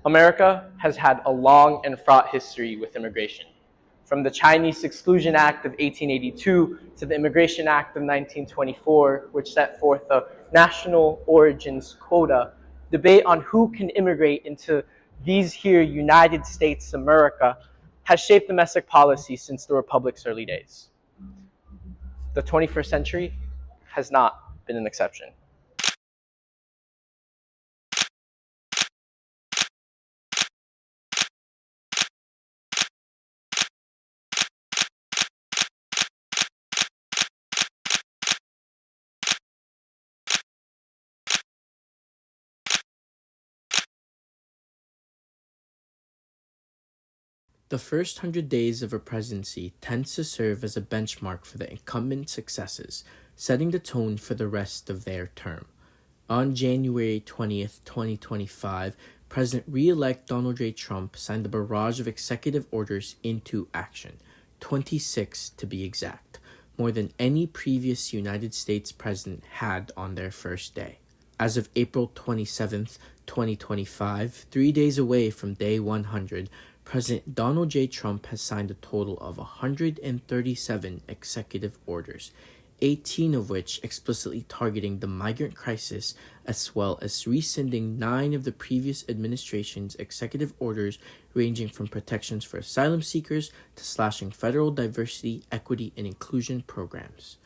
America has had a long and fraught history with immigration. From the Chinese Exclusion Act of 1882 to the Immigration Act of 1924, which set forth a national origins quota, debate on who can immigrate into these here United States of America has shaped domestic policy since the Republic's early days. The 21st century has not been an exception. The first 100 days of a presidency tends to serve as a benchmark for the incumbent's successes, setting the tone for the rest of their term. On January 20th, 2025, President-elect Donald J. Trump signed a barrage of executive orders into action, 26 to be exact, more than any previous United States president had on their first day. As of April 27th, 2025, 3 days away from day 100, President Donald J. Trump has signed a total of 137 executive orders, 18 of which explicitly targeting the migrant crisis, as well as rescinding 9 of the previous administration's executive orders ranging from protections for asylum seekers to slashing federal diversity, equity, and inclusion programs.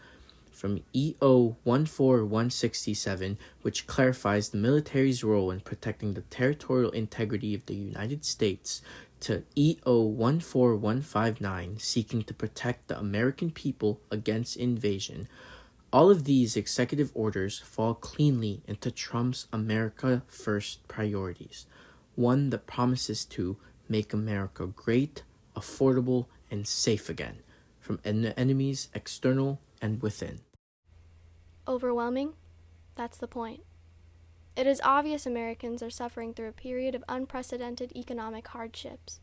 From EO 14167, which clarifies the military's role in protecting the territorial integrity of the United States, to EO 14159, seeking to protect the American people against invasion, all of these executive orders fall cleanly into Trump's America First priorities, one that promises to make America great, affordable, and safe again, from enemies external and within. Overwhelming? That's the point. It is obvious Americans are suffering through a period of unprecedented economic hardships.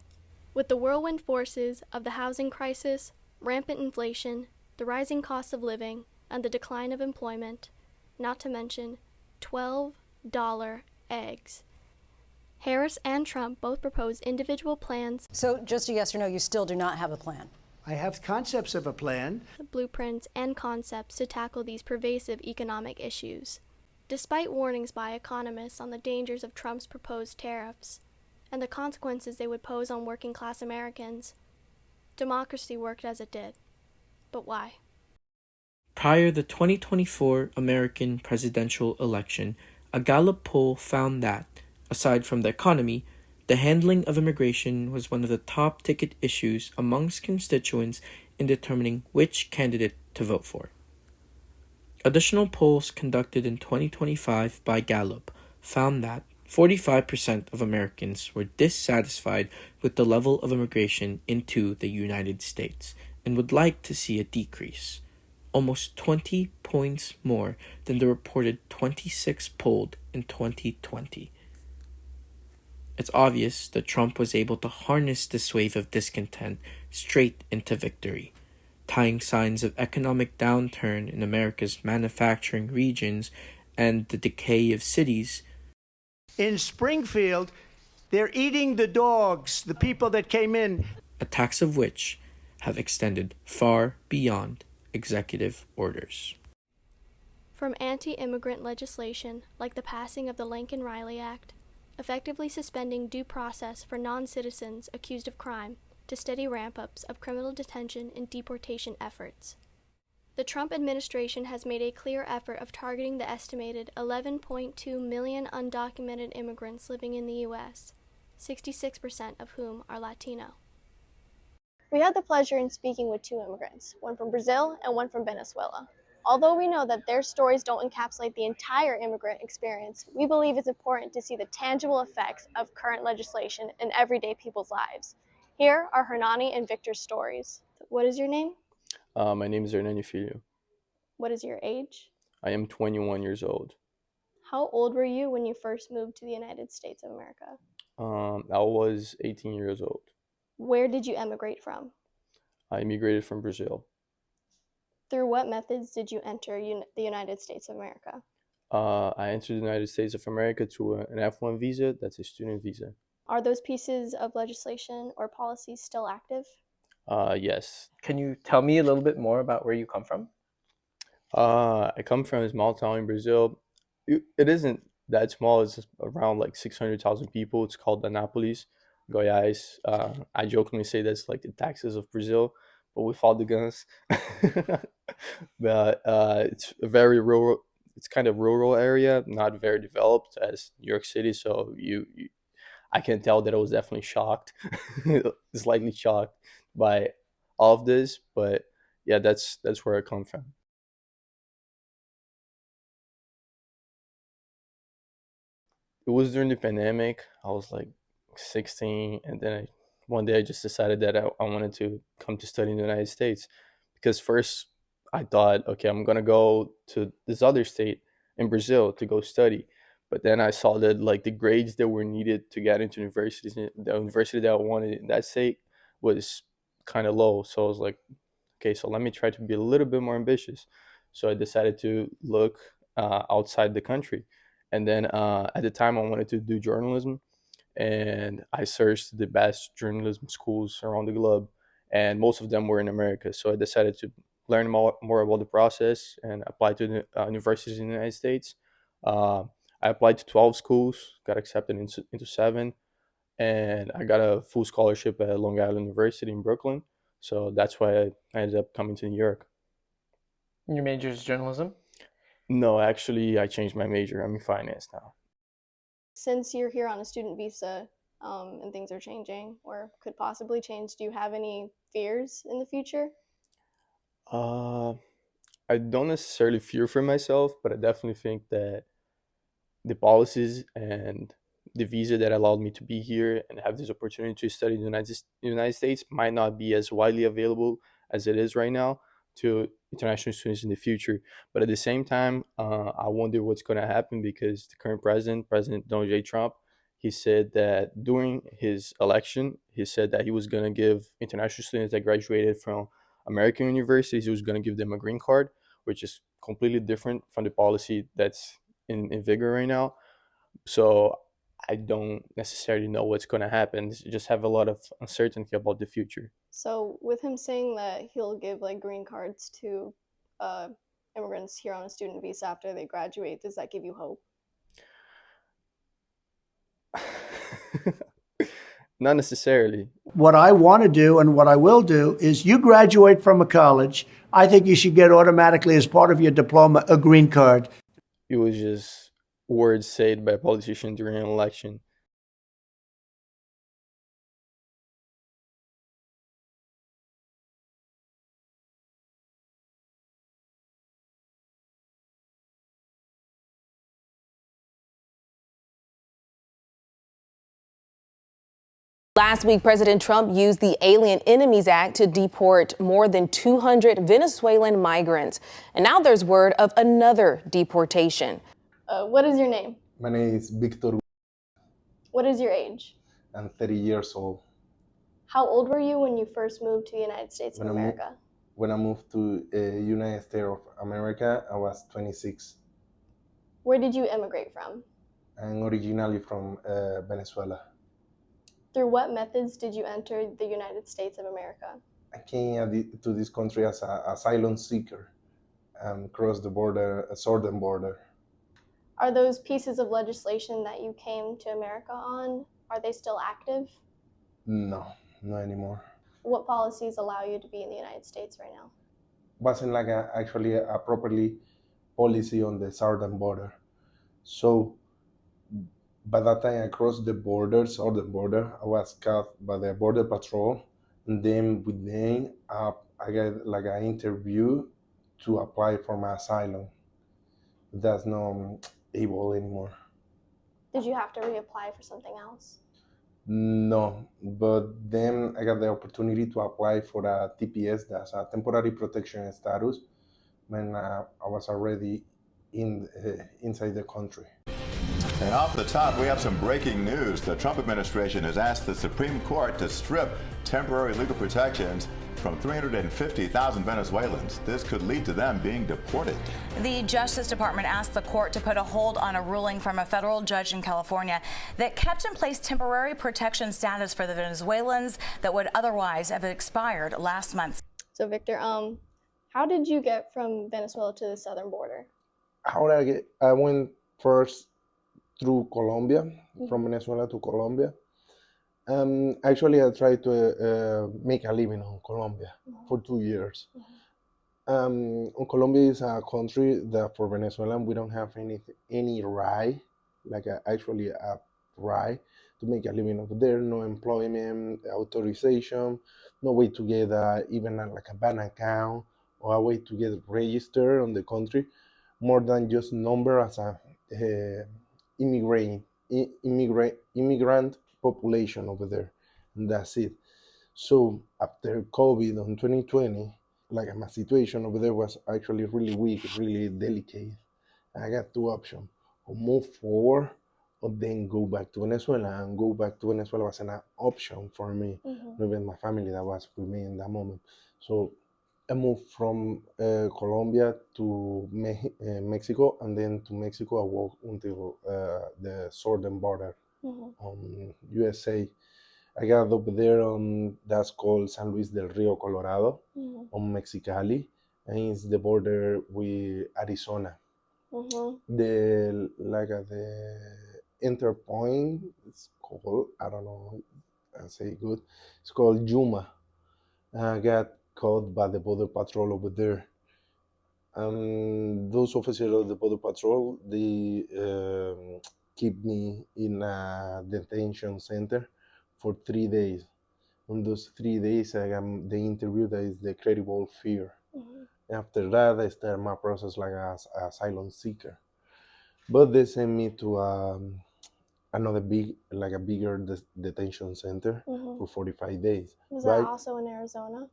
With the whirlwind forces of the housing crisis, rampant inflation, the rising cost of living, and the decline of employment, not to mention $12 eggs. Harris and Trump both proposed individual plans. So, just a yes or no, you still do not have a plan? I have concepts of a plan. Blueprints and concepts to tackle these pervasive economic issues. Despite warnings by economists on the dangers of Trump's proposed tariffs and the consequences they would pose on working-class Americans, democracy worked as it did. But why? Prior to the 2024 American presidential election, a Gallup poll found that, aside from the economy, the handling of immigration was one of the top-ticket issues amongst constituents in determining which candidate to vote for. Additional polls conducted in 2025 by Gallup found that 45% of Americans were dissatisfied with the level of immigration into the United States and would like to see a decrease, almost 20 points more than the reported 26 polled in 2020. It's obvious that Trump was able to harness this wave of discontent straight into victory, tying signs of economic downturn in America's manufacturing regions and the decay of cities. In Springfield, they're eating the dogs, the people that came in. Attacks of which have extended far beyond executive orders. From anti-immigrant legislation like the passing of the Lincoln-Riley Act, effectively suspending due process for non-citizens accused of crime, to steady ramp-ups of criminal detention and deportation efforts. The Trump administration has made a clear effort of targeting the estimated 11.2 million undocumented immigrants living in the U.S., 66% of whom are Latino. We had the pleasure in speaking with 2 immigrants, one from Brazil and one from Venezuela. Although we know that their stories don't encapsulate the entire immigrant experience, we believe it's important to see the tangible effects of current legislation in everyday people's lives. Here are Hernani and Victor's stories. What is your name? My name is Hernani Filho. What is your age? I am 21 years old. How old were you when you first moved to the United States of America? I was 18 years old. Where did you emigrate from? I immigrated from Brazil. Through what methods did you enter the United States of America? I entered the United States of America through an F1 visa, that's a student visa. Are those pieces of legislation or policies still active? Yes. Can you tell me a little bit more about where you come from? I come from a small town in Brazil. It isn't that small. It's around like 600,000 people. It's called Anápolis, Goiás. I jokingly say that's like the Texas of Brazil, but without the guns. But it's a very rural. It's kind of rural area, not very developed as New York City. So I can tell that I was definitely shocked, slightly shocked by all of this. But yeah, that's where I come from. It was during the pandemic. I was like 16, and then one day I just decided that I wanted to come to study in the United States, because first I thought, okay, I'm gonna go to this other state in Brazil to go study, but then I saw that like the grades that were needed to get into universities, the university that I wanted in that state was kind of low. So I was like, okay, so let me try to be a little bit more ambitious. So I decided to look outside the country. And then at the time, I wanted to do journalism, and I searched the best journalism schools around the globe, and most of them were in America. So I decided to learn more about the process and apply to the universities in the United States. Uh, I applied to 12 schools, got accepted into 7, and I got a full scholarship at Long Island University in Brooklyn. So that's why I ended up coming to New York. Your major is journalism? No, actually, I changed my major. I'm in finance now. Since you're here on a student visa and things are changing or could possibly change, do you have any fears in the future? Uh, I don't necessarily fear for myself, but I definitely think that the policies and the visa that allowed me to be here and have this opportunity to study in the United States might not be as widely available as it is right now to international students in the future. But at the same time, I wonder what's going to happen, because the current President Donald J. Trump, he said that during his election, he said that he was going to give international students that graduated from American universities, he was going to give them a green card, which is completely different from the policy that's in vigor right now. So I don't necessarily know what's going to happen. Just have a lot of uncertainty about the future. So with him saying that he'll give like green cards to immigrants here on a student visa after they graduate, does that give you hope? Not necessarily. What I want to do and what I will do is you graduate from a college, I think you should get automatically as part of your diploma a green card. It was just words said by a politician during an election. Last week, President Trump used the Alien Enemies Act to deport more than 200 Venezuelan migrants. And now there's word of another deportation. What is your name? My name is Victor. What is your age? I'm 30 years old. How old were you when you first moved to the United States of America? When I moved to United States of America, I was 26. Where did you immigrate from? I'm originally from Venezuela. Through what methods did you enter the United States of America? I came to this country as an asylum seeker and crossed the border, a southern border. Are those pieces of legislation that you came to America on, are they still active? No, not anymore. What policies allow you to be in the United States right now? Wasn't like actually a properly policy on the southern border. So by that time I crossed the border, southern border, I was caught by the border patrol, and then with them I got like an interview to apply for my asylum. That's not able anymore. Did you have to reapply for something else? No, but then I got the opportunity to apply for a TPS, that's a temporary protection status, when I was already inside the country. And off the top, we have some breaking news. The Trump administration has asked the Supreme Court to strip temporary legal protections from 350,000 Venezuelans. This could lead to them being deported. The Justice Department asked the court to put a hold on a ruling from a federal judge in California that kept in place temporary protection status for the Venezuelans that would otherwise have expired last month. So Victor, how did you get from Venezuela to the southern border? How did I get? I went first through Colombia, from Venezuela to Colombia. Actually, I tried to make a living in Colombia for 2 years. Colombia is a country that for Venezuelan we don't have any right, like actually a right to make a living over there. No employment authorization, no way to get even like a bank account or a way to get registered on the country, more than just number as a immigrant population over there, and that's it. So after COVID on 2020, like my situation over there was actually really weak, really delicate. I got two options: or move forward, or then go back to Venezuela. And go back to Venezuela was an option for me, even my family that was with me in that moment. So I moved from Colombia to Mexico, and then to Mexico I walked until the southern border USA. I got over there on that's called San Luis del Rio, Colorado, on Mexicali, and it's the border with Arizona. The enter point it's called, I don't know, I say it good. It's called Yuma. I got caught by the border patrol over there. Those officers of the border patrol, they keep me in a detention center for 3 days. On those 3 days, I got the interview that is the credible fear. After that, I start my process like an asylum seeker. But they sent me to another bigger detention center for 45 days. Was that also in Arizona?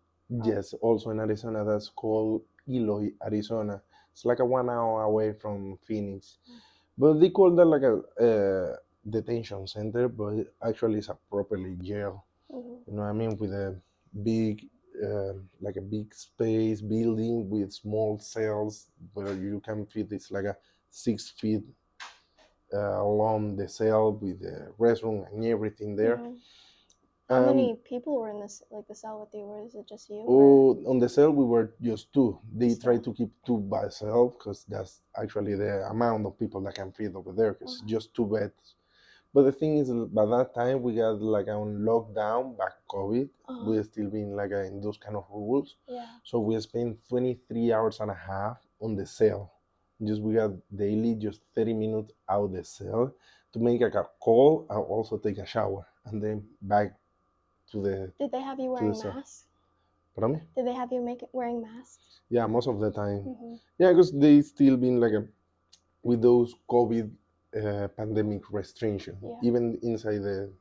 Yes, also in Arizona. That's called Eloy, Arizona. It's like a 1 hour away from Phoenix. But they call that like a detention center, but actually it's a properly jail. You know what I mean? With a big, like a big space building with small cells where you can fit. It's like a 6 feet along the cell with the restroom and everything there. How many people were in this, like the cell with you? Or is it just you? On the cell we were just two. They try to keep two by cell because that's actually the amount of people that can fit over there, because just 2 beds. But the thing is, by that time we got like on lockdown back COVID. We're still being like in those kind of rules. So we spent 23 hours and a half on the cell. Just we got daily just 30 minutes out the cell to make like a call and also take a shower, and then back to the. Did they have you wearing masks? Pardon me? Did they have you wearing masks? Yeah, most of the time. Yeah, because they still been like with those COVID pandemic restrictions. Even inside the,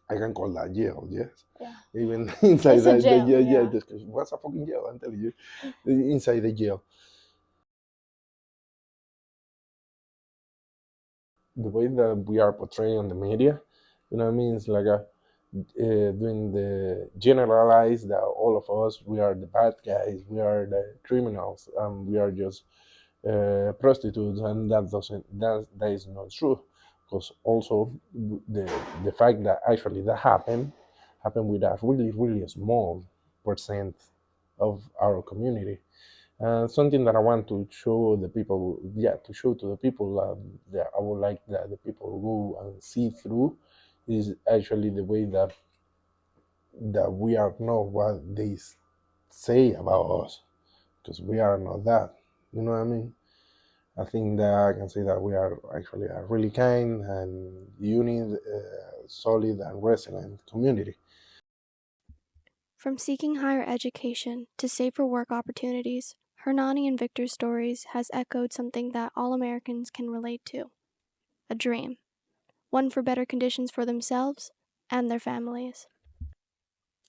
I can call that jail, yes. Even inside It's a jail, yeah. What's a fucking jail? I'm telling you, inside the jail. The way that we are portrayed on the media, you know what I mean? It's like doing the generalize that all of us, we are the bad guys, we are the criminals, we are just prostitutes, and that is not true. Because also the fact that actually that happened with a really small percent of our community. Something that I want to show the people, that I would like that the people go and see through, is actually the way that we are not what they say about us, because we are not that. You know what I mean? I think that I can say that we are actually a really kind and unique, solid and resilient community. From seeking higher education to safer work opportunities, Hernani and Victor's stories has echoed something that all Americans can relate to: a dream, one for better conditions for themselves and their families.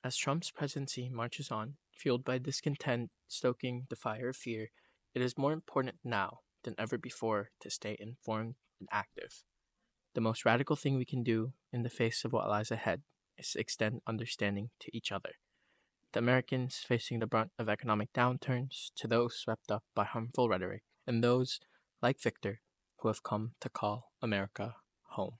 As Trump's presidency marches on, fueled by discontent stoking the fire of fear, it is more important now than ever before to stay informed and active. The most radical thing we can do in the face of what lies ahead is extend understanding to each other. The Americans facing the brunt of economic downturns to those swept up by harmful rhetoric, and those, like Victor, who have come to call America home.